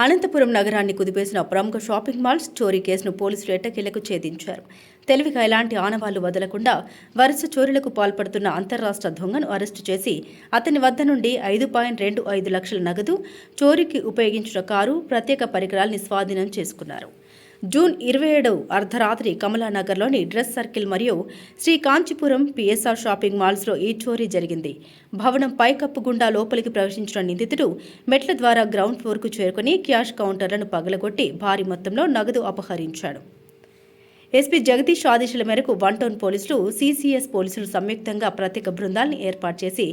అనంతపురం నగరాన్ని కుదిపేసిన ప్రముఖ shopping malls చోరీ కేసును పోలీసులు ఎట్టకేలకు ఛేదించారు. తెలివిగా ఎలాంటి ఆనవాళ్లు వదలకుండా వరుస చోరీలకు పాల్పడుతున్న అంతర్రాష్ట్ర దొంగను అరెస్టు చేసి అతని వద్ద నుండి 5.25 లక్షల నగదు, చోరీకి ఉపయోగించిన కారు, ప్రత్యేక పరికరాల్ని స్వాధీనం చేసుకున్నారు. జూన్ 27 అర్ధరాత్రి కమలానగర్లోని డ్రెస్ సర్కిల్ మరియు శ్రీ కాంచీపురం పిఎస్ఆర్ షాపింగ్ మాల్స్లో ఈ చోరీ జరిగింది. భవనం పైకప్పు గుండా లోపలికి ప్రవేశించిన నిందితుడు మెట్ల ద్వారా గ్రౌండ్ ఫ్లోర్కు చేరుకుని క్యాష్ కౌంటర్లను పగలగొట్టి భారీ మొత్తంలో నగదు అపహరించాడు. ఎస్పీ జగదీష్ ఆదేశాల మేరకు 1 టౌన్ పోలీసులు, సిసిఎస్ పోలీసులు సంయుక్తంగా ప్రత్యేక బృందాల్ని ఏర్పాటు చేసి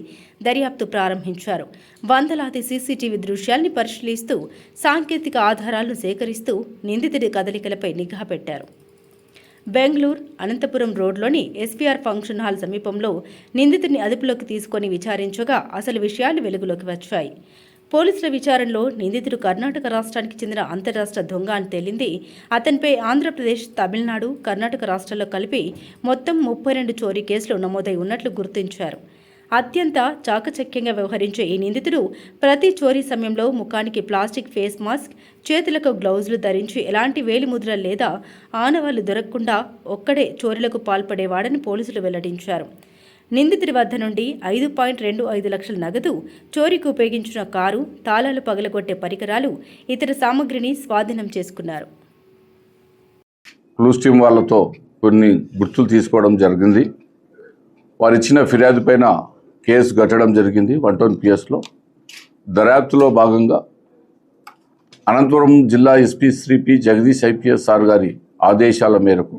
దర్యాప్తు ప్రారంభించారు. వందలాది సీసీటీవీ దృశ్యాల్ని పరిశీలిస్తూ సాంకేతిక ఆధారాలను సేకరిస్తూ నిందితుడి కదలికలపై నిఘా పెట్టారు. బెంగళూరు అనంతపురం రోడ్లోని ఎస్పీఆర్ ఫంక్షన్ హాల్ సమీపంలో నిందితుడిని అదుపులోకి తీసుకొని విచారించగా అసలు విషయాలు వెలుగులోకి వచ్చాయి. పోలీసుల విచారణలో నిందితుడు కర్ణాటక రాష్ట్రానికి చెందిన అంతర్రాష్ట్ర దొంగ అని తేలింది. అతనిపై ఆంధ్రప్రదేశ్, తమిళనాడు, కర్ణాటక రాష్ట్రాల్లో కలిపి మొత్తం 32 చోరీ కేసులు నమోదై ఉన్నట్లు గుర్తించారు. అత్యంత చాకచక్యంగా వ్యవహరించే ఈ నిందితుడు ప్రతి చోరీ సమయంలో ముఖానికి ప్లాస్టిక్ ఫేస్ మాస్క్, చేతులకు గ్లౌజులు ధరించి ఎలాంటి వేలిముద్రలు లేదా ఆనవాళ్లు దొరకకుండా ఒక్కడే చోరీలకు పాల్పడేవాడని పోలీసులు వెల్లడించారు. నిందితుడి వద్ద నుండి 5.25 లక్షల నగదు, చోరీకి ఉపయోగించిన కారు, తాళాలు పగలగొట్టే పరికరాలు, ఇతర సామగ్రిని స్వాధీనం చేసుకున్నారు. క్లూస్ టీం వాళ్ళతో కొన్ని గుర్తులు తీసుకోవడం జరిగింది. వారు ఇచ్చిన ఫిర్యాదు పైన కేసు కట్టడం జరిగింది 1 టౌన్ పిఎస్లో. దర్యాప్తులో భాగంగా అనంతపురం జిల్లా SP Shri P Jagadish IPS sir గారి ఆదేశాల మేరకు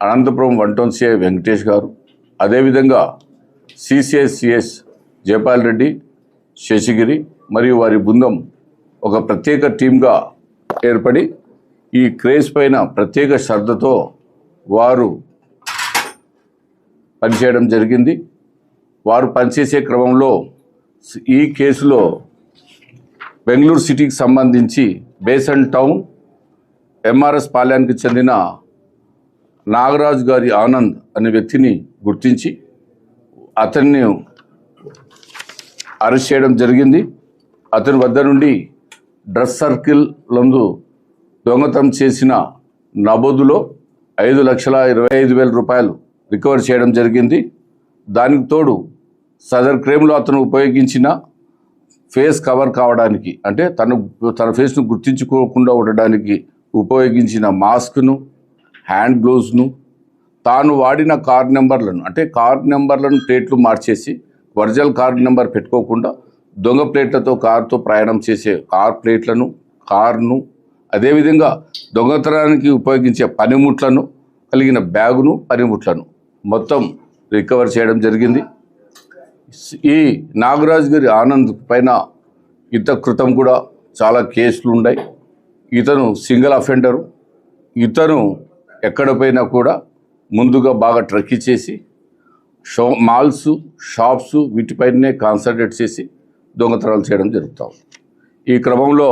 అనంతపురం 1 టౌన్ సిఐ వెంకటేష్ గారు, అదేవిధంగా సిసిఎస్ జయపాల్ రెడ్డి, శేషగిరి మరియు వారి బృందం ఒక ప్రత్యేక టీంగా ఏర్పడి ఈ కేసు పైన ప్రత్యేక శ్రద్ధతో వారు పనిచేయడం జరిగింది. వారు పనిచేసే క్రమంలో ఈ కేసులో బెంగళూరు సిటీకి సంబంధించి బేసన్ టౌన్ ఎంఆర్ఎస్ పాలెంకి చెందిన నాగరాజు గారి ఆనంద్ అనే వ్యక్తిని గుర్తించి అతన్ని అరెస్ట్ చేయడం జరిగింది. అతని వద్ద నుండి డ్రెస్ సర్కిల్ నందు దొంగతనం చేసిన నమోదులో 5,25,000 రూపాయలు రికవర్ చేయడం జరిగింది. దానికి తోడు సదర్ క్రైమ్లో అతను ఉపయోగించిన ఫేస్ కవర్ కావడానికి, అంటే తన ఫేస్ను గుర్తించుకోకుండా ఉండడానికి ఉపయోగించిన మాస్క్ను, హ్యాండ్ గ్లోవ్స్ను, తాను వాడిన కార్ నెంబర్లను, అంటే కార్ నెంబర్లను ప్లేట్లు మార్చేసి ఒరిజినల్ కార్ నెంబర్ పెట్టుకోకుండా దొంగ ప్లేట్లతో కారుతో ప్రయాణం చేసే కార్ ప్లేట్లను, కారును, అదేవిధంగా దొంగతనానికి ఉపయోగించే పనిముట్లను కలిగిన బ్యాగును, పనిముట్లను మొత్తం రికవర్ చేయడం జరిగింది. ఈ నాగరాజు గారి ఆనంద్ పైన ఇంత క్రితం కూడా చాలా కేసులు ఉన్నాయి. ఇతను సింగిల్ అఫెండరు. ఇతను ఎక్కడ పోయినా కూడా ముందుగా బాగా ట్రక్కి చేసి మాల్స్, షాప్స్ వీటిపైనే కాన్సన్ట్రేట్ చేసి దొంగతనాలు చేయడం జరుగుతాం. ఈ క్రమంలో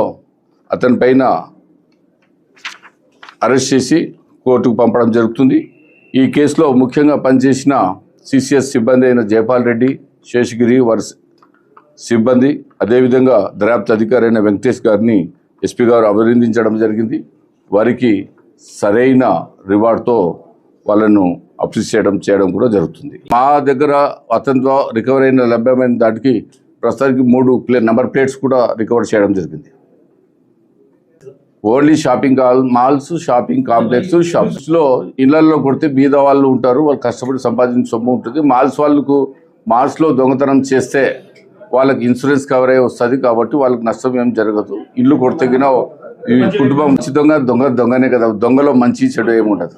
అతని పైన అరెస్ట్ చేసి కోర్టుకు పంపడం జరుగుతుంది. ఈ కేసులో ముఖ్యంగా పనిచేసిన సిసిఎస్ సిబ్బంది అయిన జయపాల్ రెడ్డి, శేషగిరి వారి సిబ్బంది, అదేవిధంగా దర్యాప్తు అధికారి అయిన వెంకటేష్ గారిని ఎస్పీ గారు అభినందించడం జరిగింది. వారికి సరైన రివార్డ్తో వాళ్ళను అప్రిషియేట్ చేయడం కూడా జరుగుతుంది. మా దగ్గర అతనితో రికవర్ అయిన లభ్యమైన దానికి ప్రస్తుతానికి 3 నెంబర్ ప్లేట్స్ కూడా రికవర్ చేయడం జరిగింది. Only shopping malls, shopping complex, షాప్స్లో ఇళ్లలో కొడితే బీద వాళ్ళు ఉంటారు, వాళ్ళు కష్టపడి సంపాదించిన సొమ్ము ఉంటుంది. మాల్స్లో దొంగతనం చేస్తే వాళ్ళకి ఇన్సూరెన్స్ కవర్ అయ్యి వస్తుంది కాబట్టి వాళ్ళకి నష్టం ఏం జరగదు. ఇల్లు కొడితే ఈ కుటుంబం మంచి దొంగనే కదా, దొంగలో మంచి చెడు ఏముండదు.